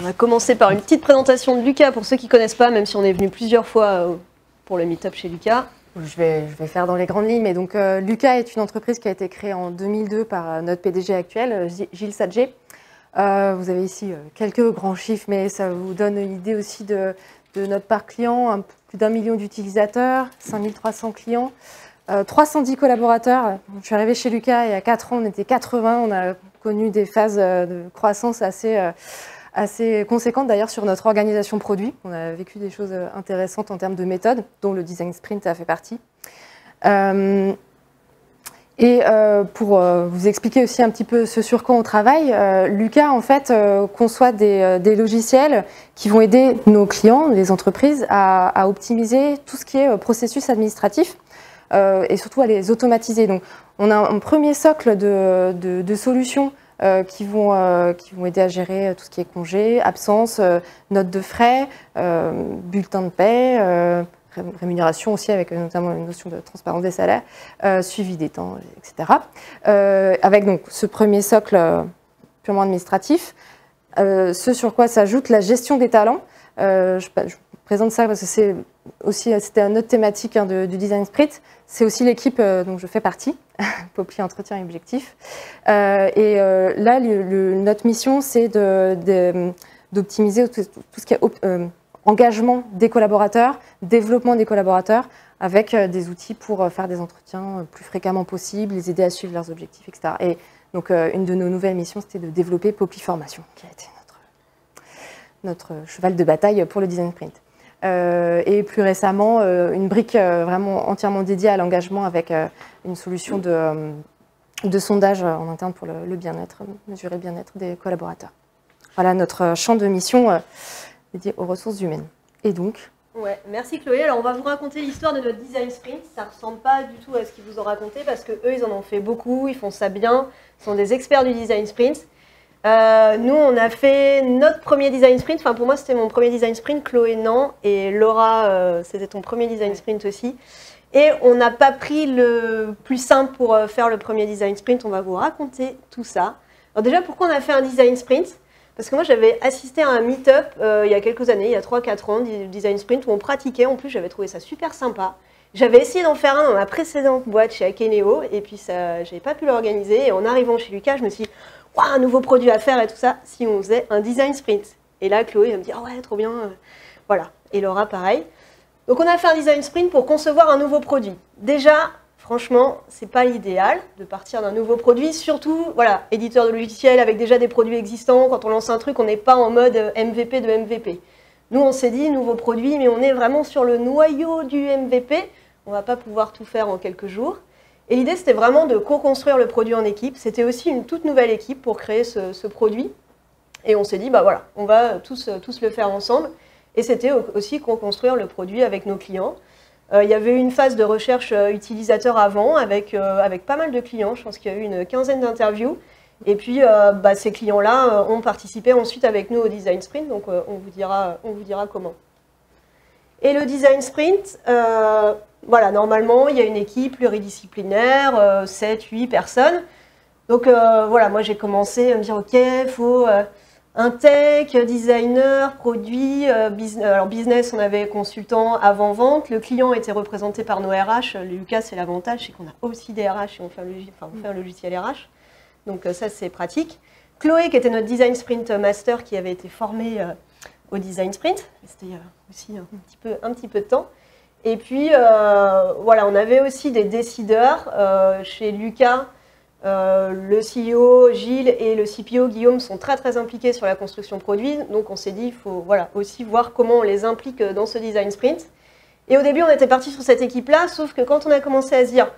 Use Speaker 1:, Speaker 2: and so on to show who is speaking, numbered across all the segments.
Speaker 1: va commencer par une petite présentation de Lucas pour ceux qui ne connaissent pas, même si on est venu plusieurs fois pour le meet-up chez Lucas.
Speaker 2: Je vais faire dans les grandes lignes. Mais donc, Lucas est une entreprise qui a été créée en 2002 par notre PDG actuel, Gilles Sadger. Vous avez ici quelques grands chiffres, mais ça vous donne une idée aussi de notre parc client. Plus d'1 million d'utilisateurs, 5300 clients, 310 collaborateurs. Je suis arrivée chez Lucas il y a 4 ans, on était 80. On a connu des phases de croissance assez conséquentes d'ailleurs sur notre organisation produit. On a vécu des choses intéressantes en termes de méthode, dont le design sprint a fait partie. Pour vous expliquer aussi un petit peu ce sur quoi on travaille, Lucas en fait conçoit des logiciels qui vont aider nos clients, les entreprises, à optimiser tout ce qui est processus administratif et surtout à les automatiser. Donc on a un premier socle de solutions qui vont aider à gérer tout ce qui est congés, absences, notes de frais, bulletins de paie, rémunération aussi avec notamment une notion de transparence des salaires, suivi des temps, etc. Avec donc ce premier socle purement administratif, ce sur quoi s'ajoute la gestion des talents. Je présente ça parce que c'était une autre thématique du Design Sprint. C'est aussi l'équipe dont je fais partie, Popli Entretien et Objectif. Là, notre mission, c'est d'optimiser tout ce qui est engagement des collaborateurs, développement des collaborateurs, avec des outils pour faire des entretiens plus fréquemment possible, les aider à suivre leurs objectifs, etc. Et donc, une de nos nouvelles missions, c'était de développer Popli Formation, qui a été notre cheval de bataille pour le Design Sprint. Et plus récemment, une brique vraiment entièrement dédiée à l'engagement avec une solution de sondage en interne pour le bien-être, mesurer le bien-être des collaborateurs. Voilà notre champ de mission dédié aux ressources humaines. Et donc
Speaker 1: Ouais, merci Chloé. Alors on va vous raconter l'histoire de notre Design Sprint. Ça ne ressemble pas du tout à ce qu'ils vous ont raconté parce qu'eux, ils en ont fait beaucoup, ils font ça bien, ils sont des experts du Design Sprint. Nous, on a fait notre premier Design Sprint. Enfin, pour moi, c'était mon premier Design Sprint. Chloé, non. Et Laura, c'était ton premier Design Sprint aussi. Et on n'a pas pris le plus simple pour faire le premier Design Sprint. On va vous raconter tout ça. Alors déjà, pourquoi on a fait un Design Sprint ? Parce que moi, j'avais assisté à un meet-up il y a quelques années, il y a 3-4 ans, du Design Sprint, où on pratiquait. En plus, j'avais trouvé ça super sympa. J'avais essayé d'en faire un dans ma précédente boîte chez Akeneo. Et puis, je n'avais pas pu l'organiser. Et en arrivant chez Lucas, je me suis dit, un nouveau produit à faire et tout ça, si on faisait un design sprint. Et là, Chloé va me dire, ouais, trop bien. Voilà. Et Laura, pareil. Donc, on a fait un design sprint pour concevoir un nouveau produit. Déjà, franchement, c'est pas l'idéal de partir d'un nouveau produit. Surtout, voilà, éditeur de logiciels avec déjà des produits existants. Quand on lance un truc, on n'est pas en mode MVP de MVP. Nous, on s'est dit, nouveau produit, mais on est vraiment sur le noyau du MVP. On va pas pouvoir tout faire en quelques jours. Et l'idée, c'était vraiment de co-construire le produit en équipe. C'était aussi une toute nouvelle équipe pour créer ce produit. Et on s'est dit, bah voilà, on va tous le faire ensemble. Et c'était aussi co-construire le produit avec nos clients. Il y avait eu une phase de recherche utilisateur avant, avec pas mal de clients. Je pense qu'il y a eu une quinzaine d'interviews. Et puis, ces clients-là ont participé ensuite avec nous au Design Sprint. Donc, on vous dira comment. Et le Design Sprint, voilà, normalement, il y a une équipe pluridisciplinaire, 7-8 personnes. Donc, voilà, moi, j'ai commencé à me dire, OK, il faut un tech, designer, produit, business. Alors, business, on avait consultant avant-vente. Le client était représenté par nos RH. Lucas, c'est l'avantage, c'est qu'on a aussi des RH et on fait un logiciel RH. Donc, ça, c'est pratique. Chloé, qui était notre Design Sprint Master, qui avait été formée au Design Sprint. C'était aussi un petit peu de temps. Et puis, voilà, on avait aussi des décideurs. Chez Lucas, le CEO Gilles et le CPO Guillaume sont très, très impliqués sur la construction produit. Donc, on s'est dit, il faut voilà, aussi voir comment on les implique dans ce Design Sprint. Et au début, on était parti sur cette équipe-là, sauf que quand on a commencé à se dire,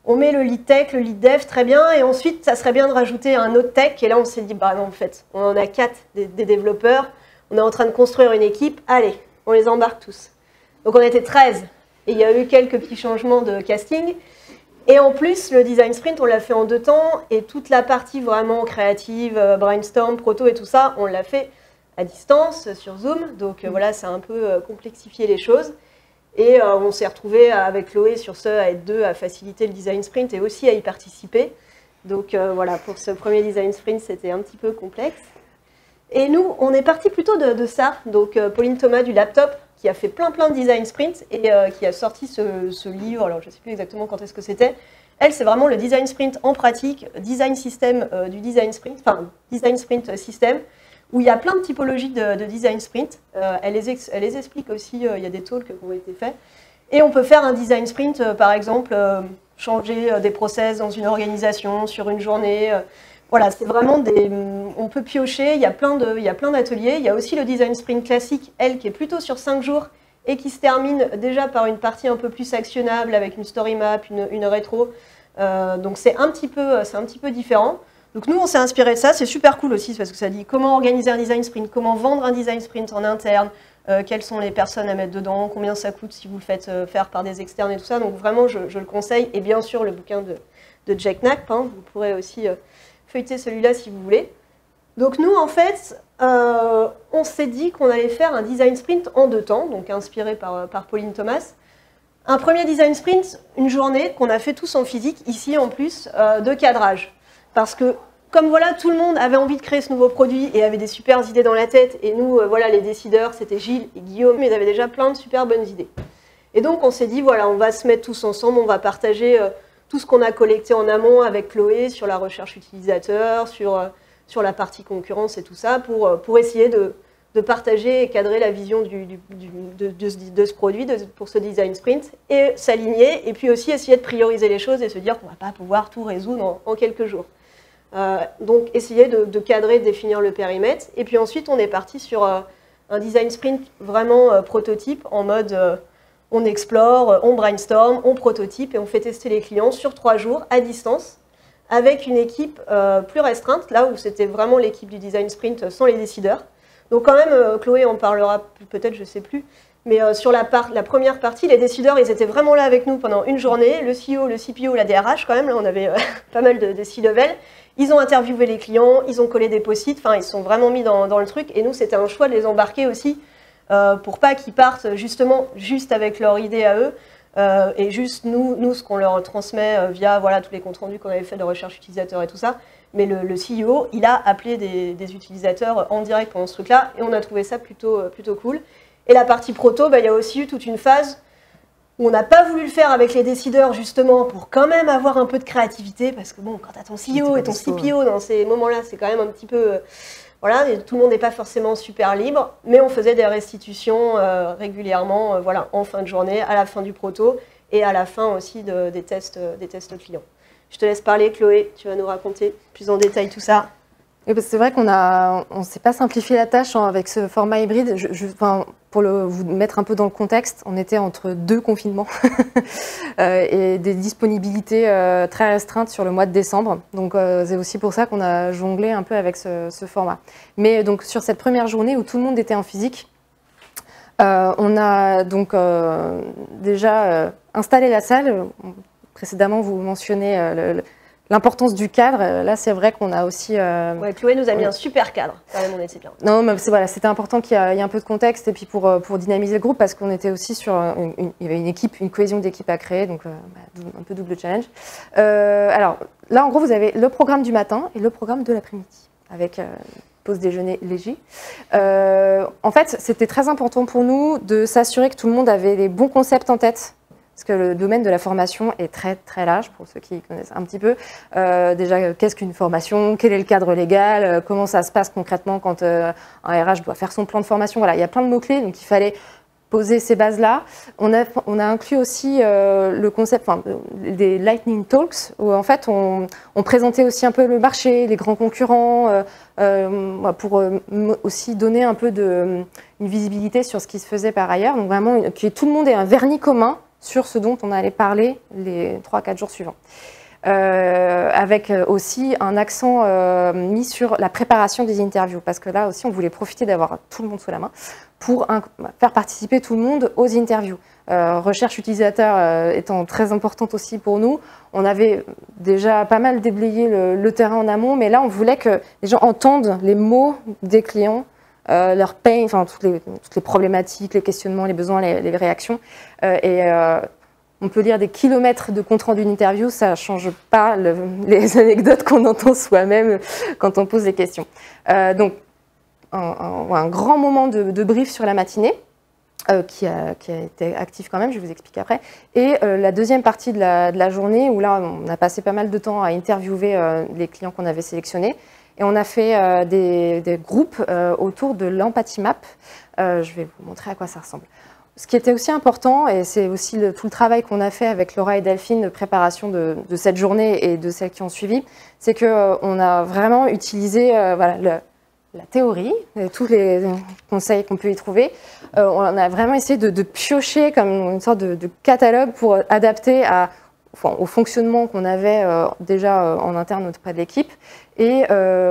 Speaker 1: on met le lead tech, le lead dev, très bien, et ensuite, ça serait bien de rajouter un autre tech. Et là, on s'est dit, bah non, en fait, on en a 4 des développeurs. On est en train de construire une équipe. Allez, on les embarque tous. Donc, on était 13. Et il y a eu quelques petits changements de casting. Et en plus, le Design Sprint, on l'a fait en 2 temps. Et toute la partie vraiment créative, brainstorm, proto et tout ça, on l'a fait à distance, sur Zoom. Donc, voilà, ça a un peu complexifié les choses. Et on s'est retrouvés avec Chloé sur ce, à être 2, à faciliter le Design Sprint et aussi à y participer. Donc, voilà, pour ce premier Design Sprint, c'était un petit peu complexe. Et nous, on est parti plutôt de ça. Donc, Pauline Thomas du Laptop, qui a fait plein de design sprints et qui a sorti ce livre. Alors, je ne sais plus exactement quand est-ce que c'était. Elle, c'est vraiment le design sprint en pratique, design system du design sprint, enfin, design sprint system, où il y a plein de typologies de design sprint. Elle les explique aussi, il y a des talks qui ont été faits. Et on peut faire un design sprint, par exemple, changer des process dans une organisation sur une journée. Voilà, c'est vraiment on peut piocher, il y a plein d'ateliers. Il y a aussi le design sprint classique, elle, qui est plutôt sur 5 jours et qui se termine déjà par une partie un peu plus actionnable avec une story map, une rétro. Donc c'est un petit peu différent. Donc nous, on s'est inspiré de ça, c'est super cool aussi parce que ça dit comment organiser un design sprint, comment vendre un design sprint en interne, quelles sont les personnes à mettre dedans, combien ça coûte si vous le faites faire par des externes et tout ça. Donc vraiment, je le conseille. Et bien sûr, le bouquin de Jack Knapp, hein, vous pourrez aussi feuilleter celui-là si vous voulez. Donc nous, en fait, on s'est dit qu'on allait faire un design sprint en 2 temps, donc inspiré par Pauline Thomas. Un premier design sprint, une journée qu'on a fait tous en physique, ici en plus, de cadrage. Parce que, comme voilà, tout le monde avait envie de créer ce nouveau produit et avait des super idées dans la tête, et nous, voilà, les décideurs, c'était Gilles et Guillaume, mais ils avaient déjà plein de super bonnes idées. Et donc, on s'est dit, voilà, on va se mettre tous ensemble, on va partager tout ce qu'on a collecté en amont avec Chloé sur la recherche utilisateur, sur la partie concurrence et tout ça, pour essayer de partager et cadrer la vision de ce produit, pour ce design sprint, et s'aligner, et puis aussi essayer de prioriser les choses et se dire qu'on ne va pas pouvoir tout résoudre en quelques jours. Donc essayer de cadrer, de définir le périmètre, et puis ensuite on est parti sur un design sprint vraiment prototype, en mode on explore, on brainstorm, on prototype, et on fait tester les clients sur 3 jours à distance, avec une équipe plus restreinte, là où c'était vraiment l'équipe du design sprint sans les décideurs. Donc quand même, Chloé en parlera peut-être, je ne sais plus, mais sur la première partie, les décideurs, ils étaient vraiment là avec nous pendant une journée, le CEO, le CPO, la DRH quand même, là on avait pas mal de C-level, ils ont interviewé les clients, ils ont collé des post-it, enfin ils sont vraiment mis dans le truc, et nous c'était un choix de les embarquer aussi, pour pas qu'ils partent justement juste avec leur idée à eux, et juste nous ce qu'on leur transmet via voilà, tous les comptes rendus qu'on avait fait de recherche utilisateur et tout ça. Mais le CEO, il a appelé des utilisateurs en direct pendant ce truc-là, et on a trouvé ça plutôt cool. Et la partie proto, il y a aussi eu toute une phase où on n'a pas voulu le faire avec les décideurs, justement, pour quand même avoir un peu de créativité, parce que bon, quand tu as ton CEO et ton CPO dans ces moments-là, c'est quand même un petit peu... voilà, tout le monde n'est pas forcément super libre, mais on faisait des restitutions régulièrement, voilà, en fin de journée, à la fin du proto, et à la fin aussi des tests clients. Je te laisse parler, Chloé, tu vas nous raconter plus en détail tout ça.
Speaker 2: C'est vrai qu'on ne s'est pas simplifié la tâche avec ce format hybride. Pour vous mettre un peu dans le contexte, on était entre 2 confinements et des disponibilités très restreintes sur le mois de décembre. Donc c'est aussi pour ça qu'on a jonglé un peu avec ce format. Mais donc sur cette première journée où tout le monde était en physique, on a donc déjà installé la salle. Précédemment, vous mentionnez l'importance du cadre. Là, c'est vrai qu'on a aussi...
Speaker 1: Ouais, Chloé nous a mis un super cadre. Quand même, on était bien.
Speaker 2: Non, mais voilà, c'était important qu'il y ait un peu de contexte et puis pour dynamiser le groupe, parce qu'on était aussi sur... il y avait une cohésion d'équipe à créer, donc un peu double challenge. Alors, là, en gros, vous avez le programme du matin et le programme de l'après-midi, avec pause déjeuner léger. En fait, c'était très important pour nous de s'assurer que tout le monde avait les bons concepts en tête, parce que le domaine de la formation est très très large pour ceux qui connaissent un petit peu. Déjà, qu'est-ce qu'une formation? Quel est le cadre légal? Comment ça se passe concrètement quand un RH doit faire son plan de formation? Voilà, il y a plein de mots-clés, donc il fallait poser ces bases-là. On a inclus aussi le concept des Lightning Talks, où en fait on présentait aussi un peu le marché, les grands concurrents, pour aussi donner un peu une visibilité sur ce qui se faisait par ailleurs. Donc vraiment, que tout le monde ait un vernis commun sur ce dont on allait parler les 3-4 jours suivants. Avec aussi un accent mis sur la préparation des interviews, parce que là aussi on voulait profiter d'avoir tout le monde sous la main pour faire participer tout le monde aux interviews. Recherche utilisateur étant très importante aussi pour nous, on avait déjà pas mal déblayé le terrain en amont, mais là on voulait que les gens entendent les mots des clients, leur pain, enfin toutes les problématiques, les questionnements, les besoins, les réactions. On peut lire des kilomètres de compte rendu d'interview, ça ne change pas les anecdotes qu'on entend soi-même quand on pose des questions. Donc, un grand moment de brief sur la matinée, qui a été actif quand même, je vais vous expliquer après. Et la deuxième partie de la journée, où là, on a passé pas mal de temps à interviewer les clients qu'on avait sélectionnés. Et on a fait des groupes autour de l'Empathy Map. Je vais vous montrer à quoi ça ressemble. Ce qui était aussi important, et c'est aussi tout le travail qu'on a fait avec Laura et Delphine de préparation de cette journée et de celles qui ont suivi, c'est qu'on a vraiment utilisé voilà, la théorie, tous les conseils qu'on peut y trouver. On a vraiment essayé de piocher comme une sorte de catalogue pour adapter au fonctionnement qu'on avait déjà en interne auprès de l'équipe et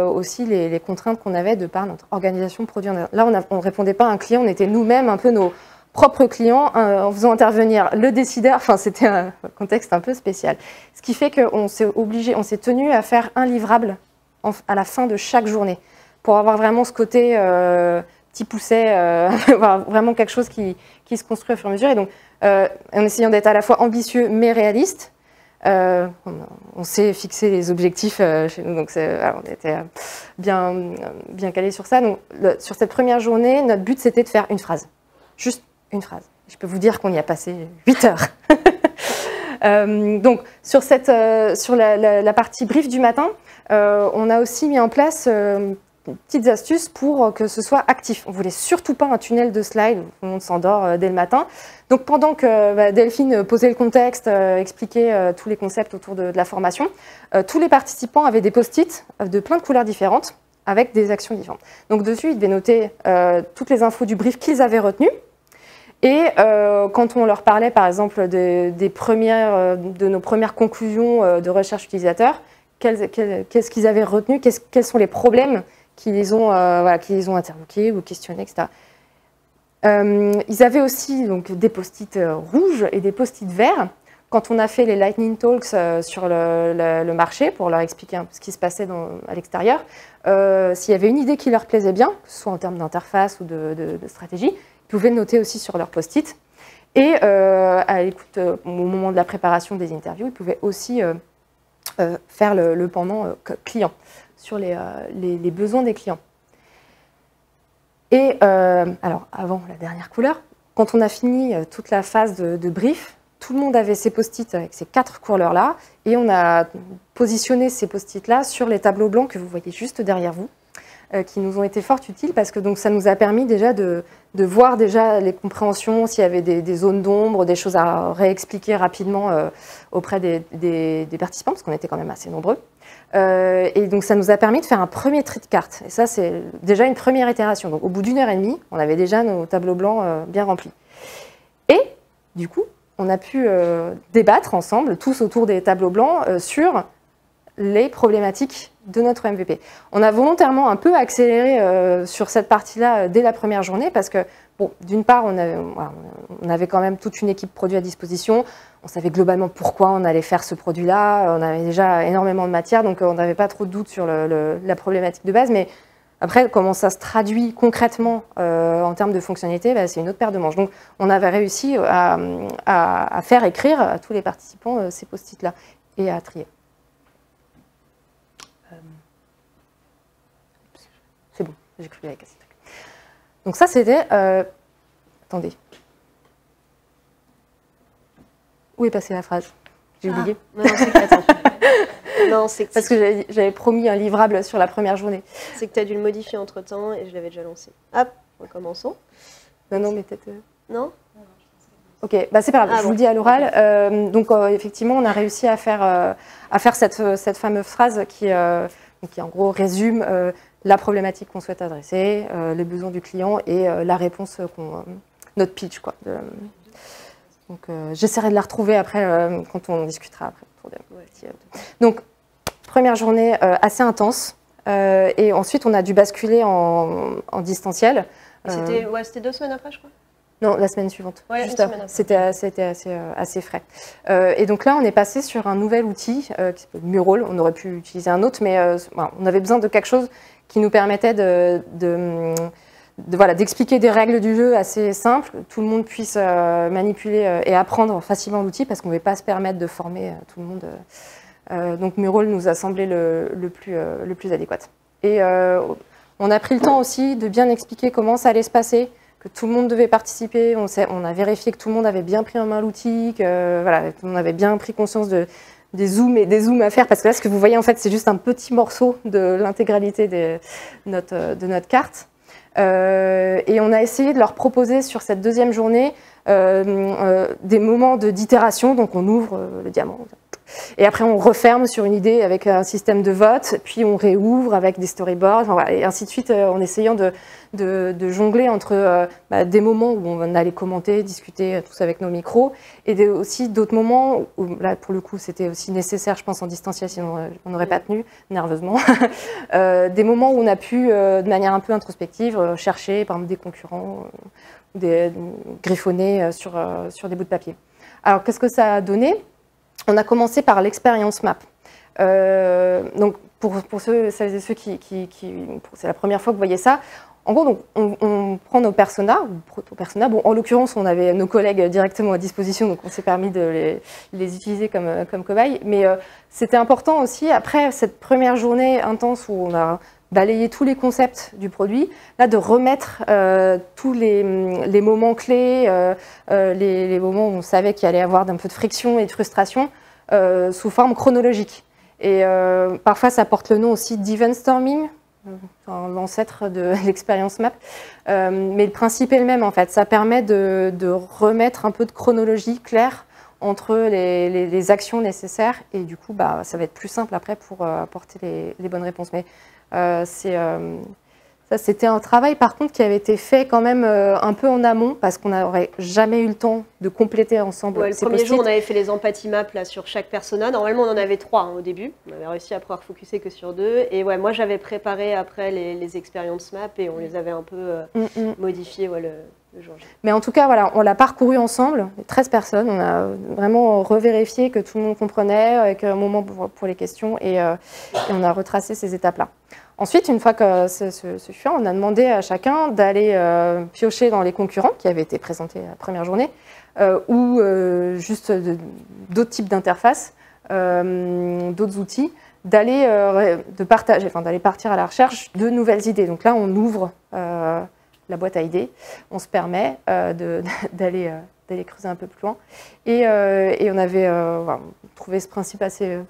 Speaker 2: aussi les contraintes qu'on avait de par notre organisation produit. Là, on ne répondait pas à un client, on était nous-mêmes un peu nos propres clients en faisant intervenir le décideur. Enfin, c'était un contexte un peu spécial. Ce qui fait qu'on s'est tenu à faire un livrable à la fin de chaque journée pour avoir vraiment ce côté petit pousset, vraiment quelque chose qui se construit au fur et à mesure. Et donc, en essayant d'être à la fois ambitieux mais réaliste, on s'est fixé les objectifs chez nous, donc on était bien calés sur ça. Donc, sur cette première journée, notre but, c'était de faire une phrase. Juste une phrase. Je peux vous dire qu'on y a passé 8 heures. Donc, sur la partie brief du matin, on a aussi mis en place petites astuces pour que ce soit actif. On ne voulait surtout pas un tunnel de slides où tout le monde s'endort dès le matin. Donc, pendant que Delphine posait le contexte, expliquait tous les concepts autour de la formation, tous les participants avaient des post-it de plein de couleurs différentes avec des actions différentes. Donc, dessus, ils devaient noter toutes les infos du brief qu'ils avaient retenues. Et quand on leur parlait, par exemple, de nos premières conclusions de recherche utilisateur, qu'est-ce qu'ils avaient retenu, quels sont les problèmes qui les ont interloqués ou questionnés, etc. Ils avaient aussi donc, des post-it rouges et des post-it verts. Quand on a fait les Lightning Talks sur le marché, pour leur expliquer un peu ce qui se passait à l'extérieur, s'il y avait une idée qui leur plaisait bien, que ce soit en termes d'interface ou de stratégie, ils pouvaient le noter aussi sur leur post-it. Et à l'écoute, au moment de la préparation des interviews, ils pouvaient aussi faire le pendant client, sur les besoins des clients. Et alors, avant la dernière couleur, quand on a fini toute la phase de brief, tout le monde avait ses post-it avec ces 4 couleurs-là, et on a positionné ces post-it-là sur les tableaux blancs que vous voyez juste derrière vous, qui nous ont été fort utiles parce que donc, ça nous a permis déjà de voir déjà les compréhensions, s'il y avait des zones d'ombre, des choses à réexpliquer rapidement auprès des participants, parce qu'on était quand même assez nombreux. Et donc ça nous a permis de faire un premier tri de cartes. Et ça, c'est déjà une première itération. Donc au bout d'1 heure et demie, on avait déjà nos tableaux blancs bien remplis. Et du coup, on a pu débattre ensemble, tous autour des tableaux blancs, sur les problématiques de notre MVP. On a volontairement un peu accéléré sur cette partie-là dès la première journée parce que, bon, d'une part, on avait quand même toute une équipe produit à disposition. On savait globalement pourquoi on allait faire ce produit-là. On avait déjà énormément de matière, donc on n'avait pas trop de doutes sur la problématique de base. Mais après, comment ça se traduit concrètement en termes de fonctionnalité, bah, c'est une autre paire de manches. Donc, on avait réussi à faire écrire à tous les participants ces post-it-là et à trier. C'est bon, j'ai cru avec casser. Donc ça, c'était... attendez. Où est passée la phrase? J'ai oublié.
Speaker 1: Non, c'est
Speaker 2: parce que j'avais promis un livrable sur la première journée.
Speaker 1: C'est que tu as dû le modifier entre-temps et je l'avais déjà lancé. Hop, recommençons.
Speaker 2: Non, mais peut-être...
Speaker 1: Non?
Speaker 2: Ok, bah c'est pas grave, je vous le dis à l'oral. Donc effectivement, on a réussi à faire cette fameuse phrase qui en gros résume la problématique qu'on souhaite adresser, les besoins du client et la réponse, notre pitch, quoi. Donc j'essaierai de la retrouver après quand on discutera après. Donc première journée assez intense et ensuite on a dû basculer en distanciel.
Speaker 1: C'était 2 semaines après, je crois.
Speaker 2: Non, la semaine suivante.
Speaker 1: Ouais,
Speaker 2: juste après. C'était assez frais. Et donc là, on est passé sur un nouvel outil qui s'appelle Mural. On aurait pu utiliser un autre, mais on avait besoin de quelque chose qui nous permettait d'expliquer des règles du jeu assez simples, que tout le monde puisse manipuler et apprendre facilement l'outil, parce qu'on ne pouvait pas se permettre de former tout le monde. Donc Mural nous a semblé le plus adéquat. Et On a pris le temps aussi de bien expliquer comment ça allait se passer, que tout le monde devait participer. On a vérifié que tout le monde avait bien pris en main l'outil, que voilà, on avait bien pris conscience des zooms et des zooms à faire, parce que là, ce que vous voyez, en fait, c'est juste un petit morceau de l'intégralité de notre carte. Et on a essayé de leur proposer sur cette deuxième journée des moments d'itération. Donc on ouvre le diamant et après on referme sur une idée avec un système de vote, puis on réouvre avec des storyboards, enfin, voilà, et ainsi de suite, en essayant de jongler entre des moments où on allait commenter, discuter tous avec nos micros, et aussi d'autres moments où là pour le coup c'était aussi nécessaire, je pense, en distanciel, sinon on n'aurait pas tenu nerveusement. Des moments où on a pu de manière un peu introspective chercher par exemple des concurrents, griffonner sur des bouts de papier. Alors qu'est-ce que ça a donné? On a commencé par l'expérience map. Donc pour celles et ceux qui c'est la première fois que vous voyez ça, en gros, donc, on prend nos personas, bon, en l'occurrence, on avait nos collègues directement à disposition, donc on s'est permis de les utiliser comme cobayes. Mais c'était important aussi, après cette première journée intense où on a balayé tous les concepts du produit, là, de remettre tous les moments clés, les moments où on savait qu'il allait y avoir un peu de friction et de frustration sous forme chronologique. Et parfois, ça porte le nom aussi d'event storming, l'ancêtre de l'expérience map, mais le principe est le même en fait. Ça permet de remettre un peu de chronologie claire entre les actions nécessaires, et du coup ça va être plus simple après pour apporter les bonnes réponses. Mais ça, c'était un travail par contre qui avait été fait quand même un peu en amont, parce qu'on n'aurait jamais eu le temps de compléter ensemble.
Speaker 1: Le premier jour, on avait fait les empathy maps là, sur chaque persona. Normalement, on en avait 3 au début. On avait réussi à pouvoir focuser que sur 2. Et ouais, moi, j'avais préparé après les expériences maps et on les avait un peu modifiées le jour J.
Speaker 2: Mais en tout cas, voilà, on l'a parcouru ensemble, 13 personnes. On a vraiment revérifié que tout le monde comprenait, avec un moment pour les questions, et on a retracé ces étapes-là. Ensuite, une fois que ce fut fait, on a demandé à chacun d'aller piocher dans les concurrents qui avaient été présentés la première journée, ou juste d'autres types d'interfaces, d'autres outils, d'aller partir à la recherche de nouvelles idées. Donc là, on ouvre la boîte à idées, on se permet d'aller creuser un peu plus loin. Et on avait trouvé ce principe assez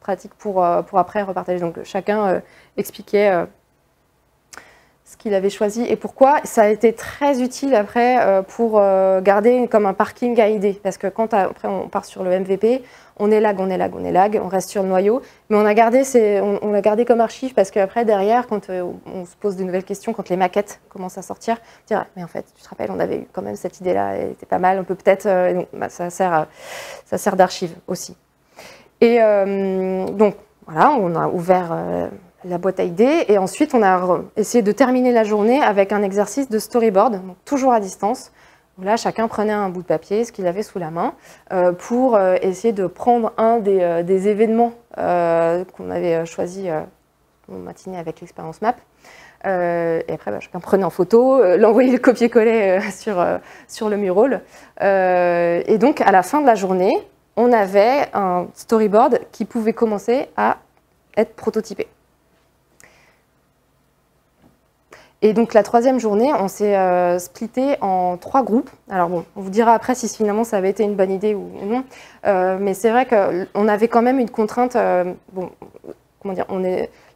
Speaker 2: pratique pour après repartager. Donc chacun expliquait ce qu'il avait choisi et pourquoi. Ça a été très utile après pour garder comme un parking à idées, parce que quand après on part sur le MVP, on lag, on reste sur le noyau, mais on l'a gardé comme archive, parce qu'après derrière, quand on se pose de nouvelles questions, quand les maquettes commencent à sortir, on dit mais en fait tu te rappelles, on avait eu quand même cette idée-là, elle était pas mal, on peut peut-être, ça sert d'archive aussi. Et donc voilà, on a ouvert la boîte à idées, et ensuite on a essayé de terminer la journée avec un exercice de storyboard, donc toujours à distance. Là, chacun prenait un bout de papier, ce qu'il avait sous la main, pour essayer de prendre un des événements qu'on avait choisi en matinée avec l'expérience map. Et après, chacun prenait en photo, l'envoyait le copier-coller sur le mural. Et donc, à la fin de la journée, on avait un storyboard qui pouvait commencer à être prototypé. Et donc la troisième journée, on s'est splitté en 3 groupes. Alors bon, on vous dira après si finalement ça avait été une bonne idée ou non. Mais c'est vrai qu'on avait quand même une contrainte.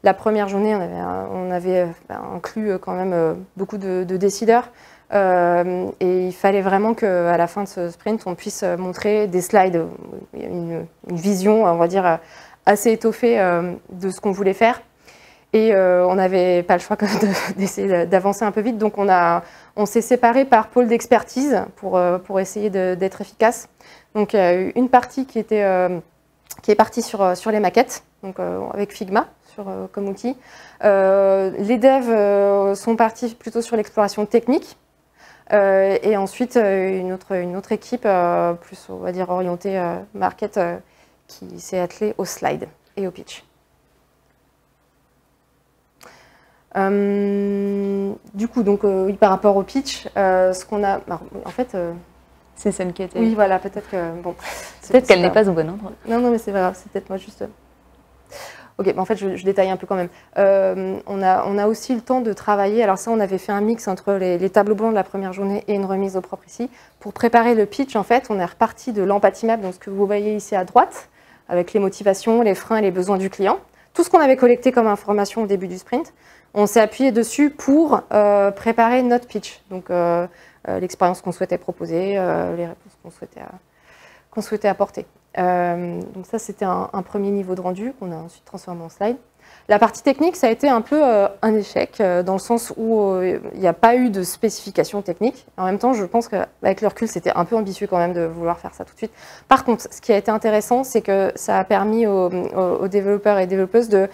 Speaker 2: La première journée, on avait inclus quand même beaucoup de décideurs. Et il fallait vraiment qu'à la fin de ce sprint, on puisse montrer des slides, une vision, on va dire, assez étoffée de ce qu'on voulait faire. Et on n'avait pas le choix d'essayer d'avancer un peu vite. Donc on s'est séparés par pôle d'expertise pour essayer d'être efficace. Donc il y a eu une partie qui est partie sur les maquettes, donc avec Figma comme outil. Les devs sont partis plutôt sur l'exploration technique. Et ensuite, une autre équipe, plus on va dire orientée market, qui s'est attelée au slide et au pitch. Du coup, donc, oui, par rapport au pitch, ce qu'on a... en fait...
Speaker 3: c'est celle qui était...
Speaker 2: Oui, voilà, peut-être que... Bon,
Speaker 3: peut-être qu'elle n'est pas au bon endroit.
Speaker 2: Non, mais c'est vrai, c'est peut-être moi juste... Ok, en fait, je détaille un peu quand même. On a aussi le temps de travailler. Alors ça, on avait fait un mix entre les tableaux blancs de la première journée et une remise au propre ici. Pour préparer le pitch, en fait, on est reparti de l'empathie map, donc ce que vous voyez ici à droite, avec les motivations, les freins et les besoins du client. Tout ce qu'on avait collecté comme information au début du sprint, on s'est appuyé dessus pour préparer notre pitch. Donc l'expérience qu'on souhaitait proposer, les réponses qu'on souhaitait apporter. Donc ça, c'était un premier niveau de rendu qu'on a ensuite transformé en slide. La partie technique, ça a été un peu un échec, dans le sens où il n'y a pas eu de spécification technique. En même temps, je pense qu'avec le recul, c'était un peu ambitieux quand même de vouloir faire ça tout de suite. Par contre, ce qui a été intéressant, c'est que ça a permis aux développeurs et développeuses de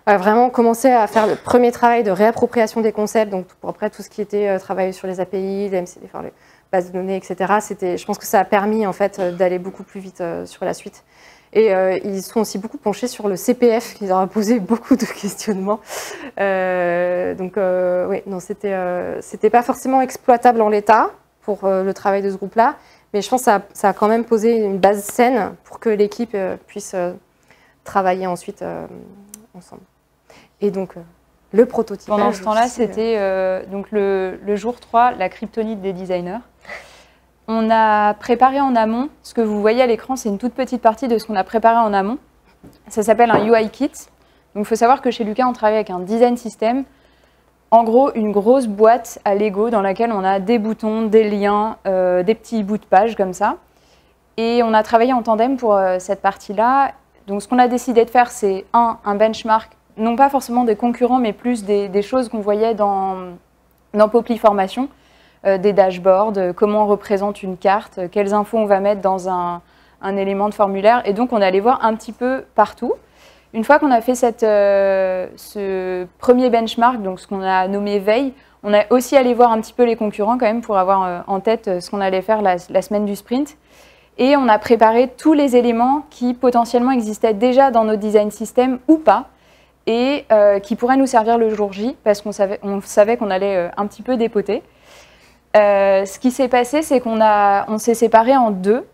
Speaker 2: vraiment commencer à faire le premier travail de réappropriation des concepts, donc après tout ce qui était travail sur les API, les MCD, enfin, les bases de données, etc. Je pense que ça a permis en fait d'aller beaucoup plus vite sur la suite. Et ils sont aussi beaucoup penchés sur le CPF, qui leur a posé beaucoup de questionnements. Oui, non, c'était pas forcément exploitable en l'état pour le travail de ce groupe-là, mais je pense que ça a quand même posé une base saine pour que l'équipe puisse travailler ensuite ensemble. Et donc, le prototypage.
Speaker 3: Pendant ce temps-là, c'était donc le jour 3, la kryptonite des designers. On a préparé en amont, ce que vous voyez à l'écran, c'est une toute petite partie de ce qu'on a préparé en amont. Ça s'appelle un UI kit. Donc, il faut savoir que chez Lucas, on travaille avec un design system. En gros, une grosse boîte à Lego dans laquelle on a des boutons, des liens, des petits bouts de page comme ça. Et on a travaillé en tandem pour cette partie-là. Donc, ce qu'on a décidé de faire, c'est un benchmark, non pas forcément des concurrents, mais plus des choses qu'on voyait dans Poply Formation. Des dashboards, comment on représente une carte, quelles infos on va mettre dans un élément de formulaire. Et donc, on est allé voir un petit peu partout. Une fois qu'on a fait ce premier benchmark, donc ce qu'on a nommé veille, on a aussi allé voir un petit peu les concurrents quand même pour avoir en tête ce qu'on allait faire la semaine du sprint. Et on a préparé tous les éléments qui potentiellement existaient déjà dans nos design systems ou pas, et qui pourraient nous servir le jour J, parce qu'on savait qu'on allait un petit peu dépoter. Ce qui s'est passé, c'est on s'est séparés en deux.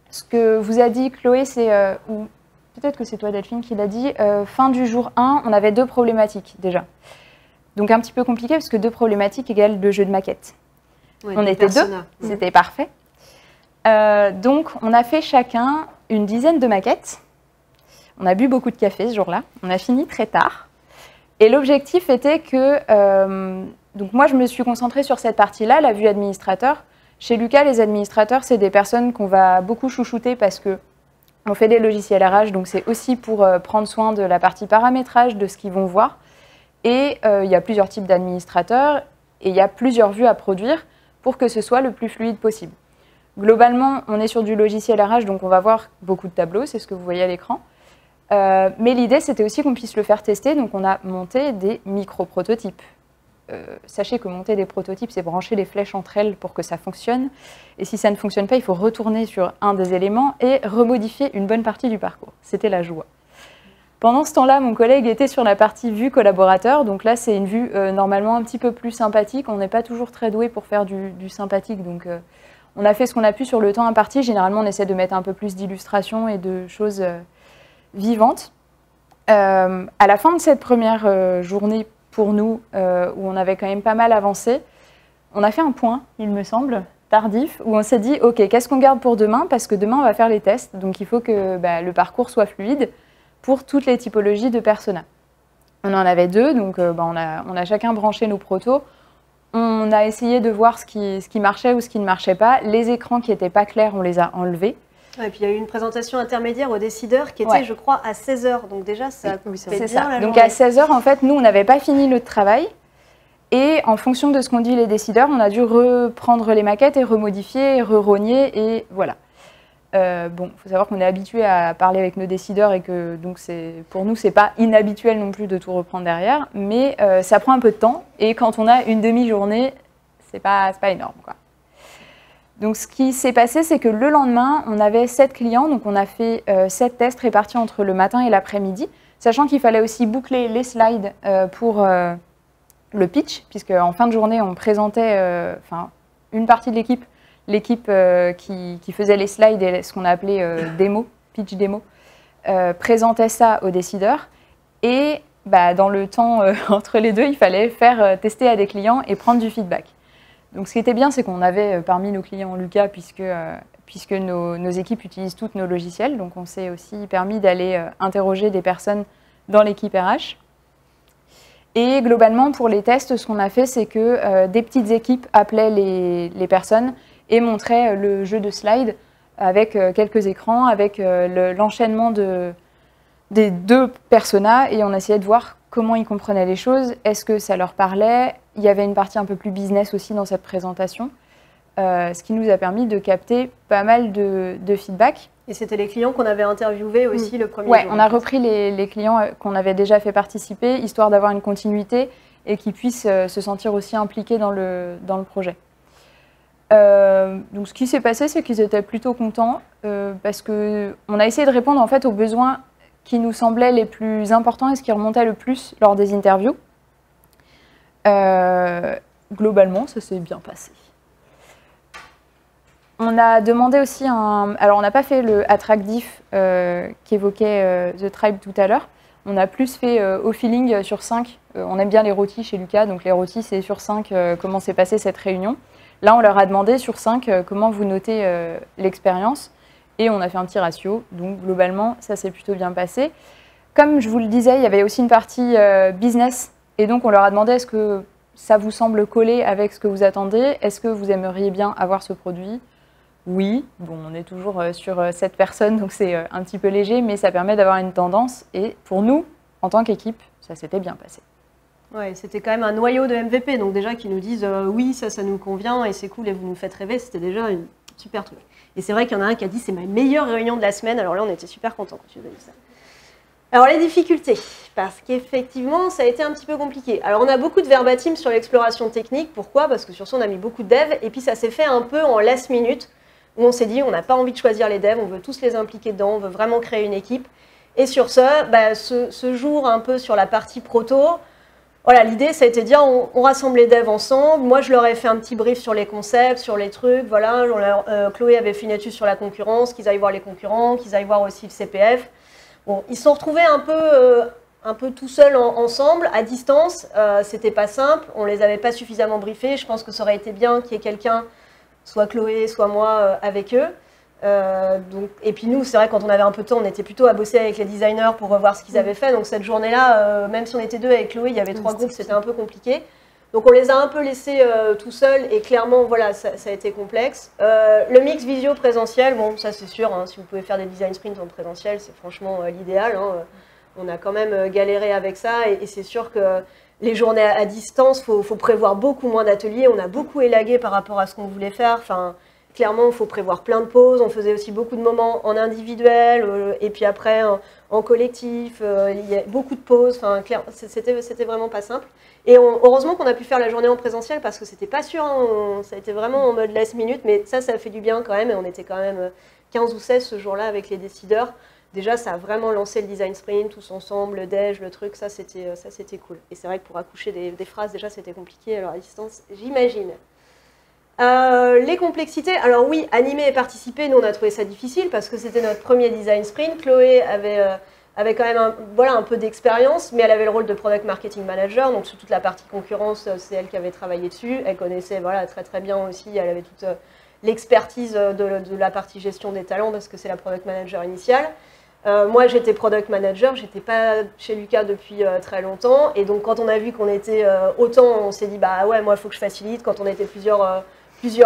Speaker 3: Ce que vous a dit Chloé, c'est, ou peut-être que c'est toi Delphine qui l'a dit, fin du jour 1, on avait deux problématiques déjà. Donc un petit peu compliqué, parce que deux problématiques égale deux jeux de maquettes. Ouais, on était deux, c'était parfait. Donc on a fait chacun une dizaine de maquettes. On a bu beaucoup de café ce jour-là, on a fini très tard. Et l'objectif était que... donc moi, je me suis concentrée sur cette partie-là, la vue administrateur. Chez Lucas, les administrateurs, c'est des personnes qu'on va beaucoup chouchouter parce qu'on fait des logiciels RH, donc c'est aussi pour prendre soin de la partie paramétrage, de ce qu'ils vont voir. Et il y a plusieurs types d'administrateurs et il y a plusieurs vues à produire pour que ce soit le plus fluide possible. Globalement, on est sur du logiciel RH, donc on va voir beaucoup de tableaux, c'est ce que vous voyez à l'écran. Mais l'idée, c'était aussi qu'on puisse le faire tester, donc on a monté des micro-prototypes. Sachez que monter des prototypes, c'est brancher les flèches entre elles pour que ça fonctionne. Et si ça ne fonctionne pas, il faut retourner sur un des éléments et remodifier une bonne partie du parcours. C'était la joie. Pendant ce temps-là, mon collègue était sur la partie vue collaborateur. Donc là, c'est une vue normalement un petit peu plus sympathique. On n'est pas toujours très doué pour faire du sympathique. Donc on a fait ce qu'on a pu sur le temps imparti. Généralement, on essaie de mettre un peu plus d'illustrations et de choses vivantes. À la fin de cette première journée, pour nous, où on avait quand même pas mal avancé, on a fait un point, il me semble, tardif, où on s'est dit, OK, qu'est-ce qu'on garde pour demain? Parce que demain, on va faire les tests, donc il faut que le parcours soit fluide pour toutes les typologies de personas. On en avait deux, donc on a chacun branché nos protos. On a essayé de voir ce qui marchait ou ce qui ne marchait pas. Les écrans qui n'étaient pas clairs, on les a enlevés.
Speaker 1: Et puis il y a eu une présentation intermédiaire aux décideurs qui était, je crois, à 16h. Donc déjà, ça fait bien la journée.
Speaker 3: Donc à 16h, en fait, nous, on n'avait pas fini le travail. Et en fonction de ce qu'ont dit les décideurs, on a dû reprendre les maquettes et remodifier, re-rogner, et voilà. Bon, il faut savoir qu'on est habitué à parler avec nos décideurs et que donc pour nous, c'est pas inhabituel non plus de tout reprendre derrière. Mais ça prend un peu de temps. Et quand on a une demi-journée, c'est pas énorme, quoi. Donc, ce qui s'est passé, c'est que le lendemain, on avait 7 clients. Donc, on a fait 7 tests répartis entre le matin et l'après-midi, sachant qu'il fallait aussi boucler les slides pour le pitch, puisque en fin de journée, on présentait une partie de l'équipe qui faisait les slides et ce qu'on a appelé démo, pitch démo, présentait ça aux décideurs. Et dans le temps entre les deux, il fallait faire tester à des clients et prendre du feedback. Donc ce qui était bien, c'est qu'on avait parmi nos clients Lucas, puisque nos équipes utilisent toutes nos logiciels. Donc on s'est aussi permis d'aller interroger des personnes dans l'équipe RH. Et globalement, pour les tests, ce qu'on a fait, c'est que des petites équipes appelaient les personnes et montraient le jeu de slides avec quelques écrans, avec l'enchaînement des deux personas, et on essayait de voir comment ils comprenaient les choses, est-ce que ça leur parlait. Il y avait une partie un peu plus business aussi dans cette présentation, ce qui nous a permis de capter pas mal de feedback.
Speaker 1: Et c'était les clients qu'on avait interviewés aussi le premier jour.
Speaker 3: On a repris les clients qu'on avait déjà fait participer, histoire d'avoir une continuité et qu'ils puissent se sentir aussi impliqués dans le projet. Donc ce qui s'est passé, c'est qu'ils étaient plutôt contents parce qu'on a essayé de répondre en fait aux besoins qui nous semblaient les plus importants et ce qui remontait le plus lors des interviews. Globalement, ça s'est bien passé. On a demandé aussi alors on n'a pas fait le attractif qu'évoquait The Tribe tout à l'heure. On a plus fait au feeling sur 5. On aime bien les rôtis chez Lucas, donc les rôtis c'est sur 5 comment s'est passée cette réunion. Là on leur a demandé sur 5 comment vous notez l'expérience. Et on a fait un petit ratio, donc globalement, ça s'est plutôt bien passé. Comme je vous le disais, il y avait aussi une partie business, et donc on leur a demandé est-ce que ça vous semble coller avec ce que vous attendez? Est-ce que vous aimeriez bien avoir ce produit? Oui, bon, on est toujours sur 7 personnes, donc c'est un petit peu léger, mais ça permet d'avoir une tendance, et pour nous, en tant qu'équipe, ça s'était bien passé.
Speaker 1: Ouais, c'était quand même un noyau de MVP, donc déjà qu'ils nous disent oui, ça nous convient, et c'est cool, et vous nous faites rêver, c'était déjà une super truc. Et c'est vrai qu'il y en a un qui a dit c'est ma meilleure réunion de la semaine. Alors là, on était super contents quand tu nous as dit ça. Alors les difficultés, parce qu'effectivement, ça a été un petit peu compliqué. Alors on a beaucoup de verbatim sur l'exploration technique. Pourquoi? Parce que sur ça, on a mis beaucoup de devs. Et puis ça s'est fait un peu en last minute, où on s'est dit on n'a pas envie de choisir les devs, on veut tous les impliquer dedans, on veut vraiment créer une équipe. Et sur ça, ce jour un peu sur la partie proto, voilà, l'idée, ça a été de dire, on rassemble les devs ensemble. Moi, je leur ai fait un petit brief sur les concepts, sur les trucs. Voilà, Chloé avait fait une étude sur la concurrence, qu'ils aillent voir les concurrents, qu'ils aillent voir aussi le CPF. Bon, ils se sont retrouvés un peu tout seuls ensemble, à distance. C'était pas simple, on les avait pas suffisamment briefés. Je pense que ça aurait été bien qu'il y ait quelqu'un, soit Chloé, soit moi, avec eux. Et puis nous, c'est vrai, quand on avait un peu de temps, on était plutôt à bosser avec les designers pour revoir ce qu'ils avaient fait. Donc cette journée-là, même si on était deux avec Chloé, il y avait 3 groupes, c'était un peu compliqué. Donc on les a un peu laissés tout seuls et clairement, voilà, ça a été complexe. Le mix visio-présentiel, bon, ça c'est sûr, hein, si vous pouvez faire des design sprints en présentiel, c'est franchement l'idéal. Hein. On a quand même galéré avec ça et c'est sûr que les journées à distance, faut prévoir beaucoup moins d'ateliers. On a beaucoup élagué par rapport à ce qu'on voulait faire. Enfin, clairement, il faut prévoir plein de pauses. On faisait aussi beaucoup de moments en individuel et puis après en collectif. Il y a beaucoup de pauses. Enfin, c'était vraiment pas simple. Et heureusement qu'on a pu faire la journée en présentiel parce que c'était pas sûr. Hein, ça a été vraiment en mode last minute, mais ça a fait du bien quand même. Et on était quand même 15 ou 16 ce jour-là avec les décideurs. Déjà, ça a vraiment lancé le design sprint, tous ensemble, le déj, le truc. Ça, c'était cool. Et c'est vrai que pour accoucher des phrases, déjà, c'était compliqué. Alors à distance, j'imagine. Les complexités, alors oui, animer et participer, nous on a trouvé ça difficile parce que c'était notre premier design sprint. Chloé avait quand même un peu d'expérience, mais elle avait le rôle de product marketing manager, donc sur toute la partie concurrence, c'est elle qui avait travaillé dessus. Elle connaissait très très bien aussi, elle avait toute l'expertise de la partie gestion des talents parce que c'est la product manager initiale. Moi j'étais product manager, j'étais pas chez Lucas depuis très longtemps, et donc quand on a vu qu'on était autant, on s'est dit bah ouais, moi il faut que je facilite. Quand on était plusieurs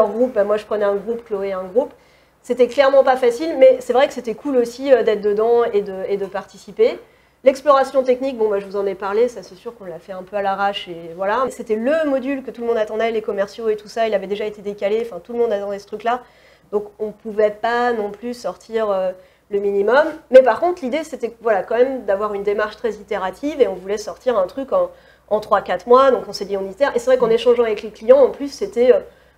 Speaker 1: groupes, moi je prenais un groupe, Chloé un groupe. C'était clairement pas facile, mais c'est vrai que c'était cool aussi d'être dedans et de participer. L'exploration technique, bon je vous en ai parlé, ça c'est sûr qu'on l'a fait un peu à l'arrache et voilà. C'était le module que tout le monde attendait, les commerciaux et tout ça, il avait déjà été décalé, enfin tout le monde attendait ce truc-là. Donc on pouvait pas non plus sortir le minimum. Mais par contre l'idée c'était quand même d'avoir une démarche très itérative et on voulait sortir un truc en 3-4 mois, donc on s'est dit on itère. Et c'est vrai qu'en échangeant avec les clients, en plus c'était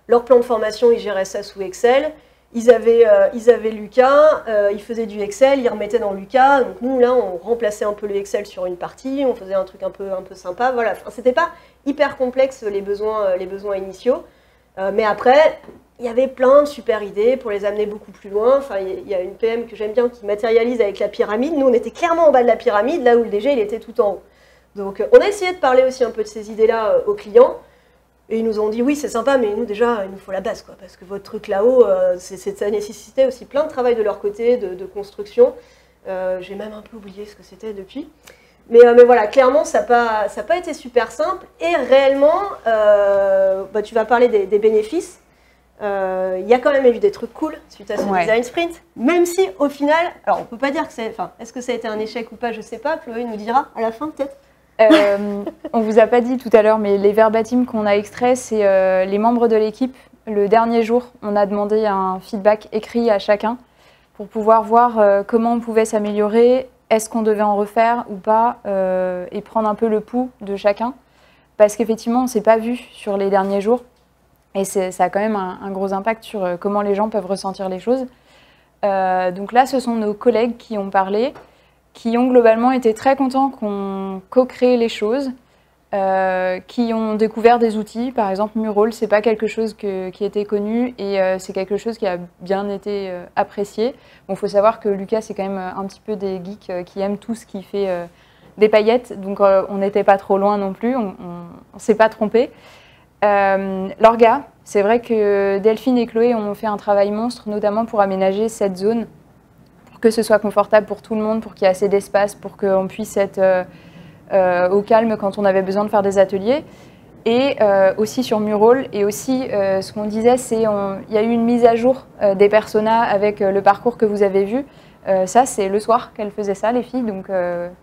Speaker 1: leur plan de formation, ils géraient ça sous Excel. Ils avaient Lucas, ils faisaient du Excel, ils remettaient dans Lucas. Donc nous, là, on remplaçait un peu le Excel sur une partie, on faisait un truc un peu sympa. Voilà, enfin, c'était pas hyper complexe les besoins initiaux. Mais après, il y avait plein de super idées pour les amener beaucoup plus loin. Enfin, il y a une PM que j'aime bien qui matérialise avec la pyramide. Nous, on était clairement en bas de la pyramide, là où le DG, il était tout en haut. Donc, on a essayé de parler aussi un peu de ces idées-là aux clients. Et ils nous ont dit, oui, c'est sympa, mais nous, déjà, il nous faut la base, quoi, parce que votre truc là-haut, ça nécessitait aussi plein de travail de leur côté, de construction. J'ai même un peu oublié ce que c'était depuis. Mais voilà, clairement, ça n'a pas été super simple. Et réellement, tu vas parler des bénéfices. Il y a quand même eu des trucs cool suite à ce design sprint. Même si, au final, alors on ne peut pas dire que c'est... Enfin, est-ce que ça a été un échec ou pas, je ne sais pas. Chloé nous dira à la fin, peut-être.
Speaker 3: On ne vous a pas dit tout à l'heure, mais les verbatims qu'on a extraits, c'est les membres de l'équipe. Le dernier jour, on a demandé un feedback écrit à chacun pour pouvoir voir comment on pouvait s'améliorer, est-ce qu'on devait en refaire ou pas, et prendre un peu le pouls de chacun. Parce qu'effectivement, on ne s'est pas vu sur les derniers jours, et ça a quand même un gros impact sur comment les gens peuvent ressentir les choses. Donc là, ce sont nos collègues qui ont parlé, qui ont globalement été très contents qu'on co-crée les choses, qui ont découvert des outils. Par exemple, Mural, c'est pas quelque chose qui était connu et c'est quelque chose qui a bien été apprécié. Bon, faut savoir que Lucas, c'est quand même un petit peu des geeks qui aiment tout ce qui fait des paillettes, donc on n'était pas trop loin non plus, on s'est pas trompé. L'orga, c'est vrai que Delphine et Chloé ont fait un travail monstre, notamment pour aménager cette zone, pour que ce soit confortable pour tout le monde, pour qu'il y ait assez d'espace, pour qu'on puisse être au calme quand on avait besoin de faire des ateliers. Et aussi sur Mural, et aussi ce qu'on disait, c'est il y a eu une mise à jour des personas avec le parcours que vous avez vu. Ça, c'est le soir qu'elles faisaient ça, les filles, donc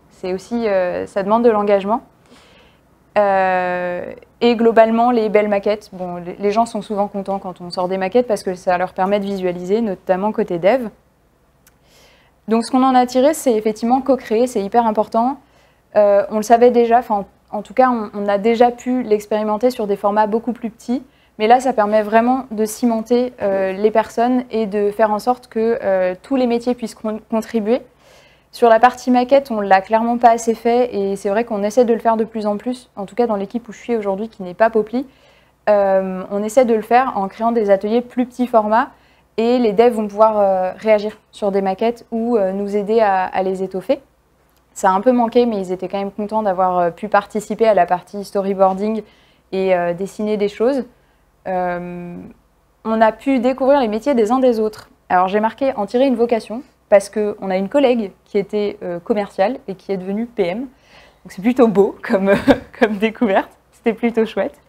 Speaker 3: c'est aussi, ça demande de l'engagement. Et globalement, les belles maquettes, bon, les gens sont souvent contents quand on sort des maquettes parce que ça leur permet de visualiser, notamment côté dev. Donc ce qu'on en a tiré, c'est effectivement co-créer, c'est hyper important. On le savait déjà, en tout cas, on a déjà pu l'expérimenter sur des formats beaucoup plus petits, mais là, ça permet vraiment de cimenter les personnes et de faire en sorte que tous les métiers puissent contribuer. Sur la partie maquette, on ne l'a clairement pas assez fait et c'est vrai qu'on essaie de le faire de plus en plus, en tout cas dans l'équipe où je suis aujourd'hui qui n'est pas Poply. On essaie de le faire en créant des ateliers plus petits formats et les devs vont pouvoir réagir sur des maquettes ou nous aider à les étoffer. Ça a un peu manqué, mais ils étaient quand même contents d'avoir pu participer à la partie storyboarding et dessiner des choses. On a pu découvrir les métiers des uns des autres. Alors j'ai marqué en tirer une vocation, parce qu'on a une collègue qui était commerciale et qui est devenue PM. Donc c'est plutôt beau comme découverte, c'était plutôt chouette.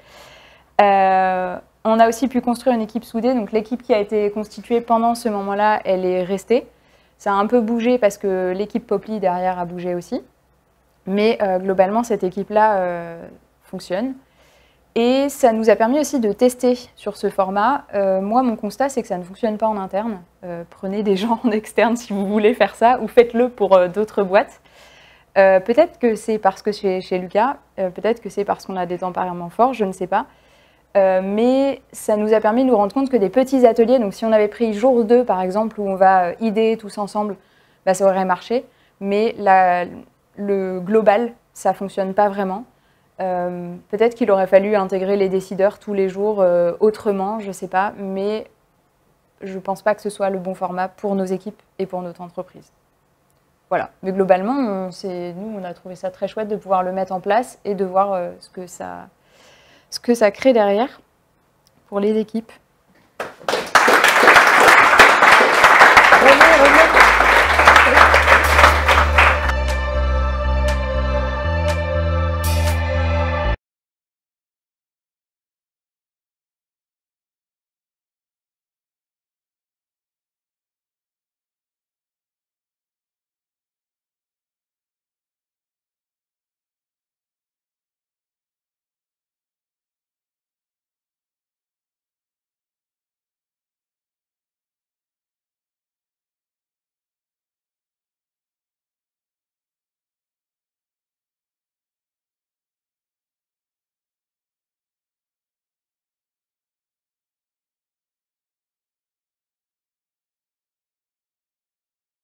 Speaker 3: On a aussi pu construire une équipe soudée, donc l'équipe qui a été constituée pendant ce moment-là, elle est restée. Ça a un peu bougé parce que l'équipe Poply derrière a bougé aussi. Mais globalement, cette équipe-là fonctionne. Et ça nous a permis aussi de tester sur ce format. Moi, mon constat, c'est que ça ne fonctionne pas en interne. Prenez des gens en externe si vous voulez faire ça, ou faites-le pour d'autres boîtes. Peut-être que c'est parce que chez Lucas, peut-être que c'est parce qu'on a des tempéraments forts, je ne sais pas. Mais ça nous a permis de nous rendre compte que des petits ateliers, donc si on avait pris jour 2 par exemple, où on va idéer tous ensemble, bah, ça aurait marché. Mais le global, ça ne fonctionne pas vraiment. Peut-être qu'il aurait fallu intégrer les décideurs tous les jours autrement, je ne sais pas, mais je ne pense pas que ce soit le bon format pour nos équipes et pour notre entreprise. Voilà, mais globalement, nous, on a trouvé ça très chouette de pouvoir le mettre en place et de voir ce que ça crée derrière pour les équipes.
Speaker 1: Revenez.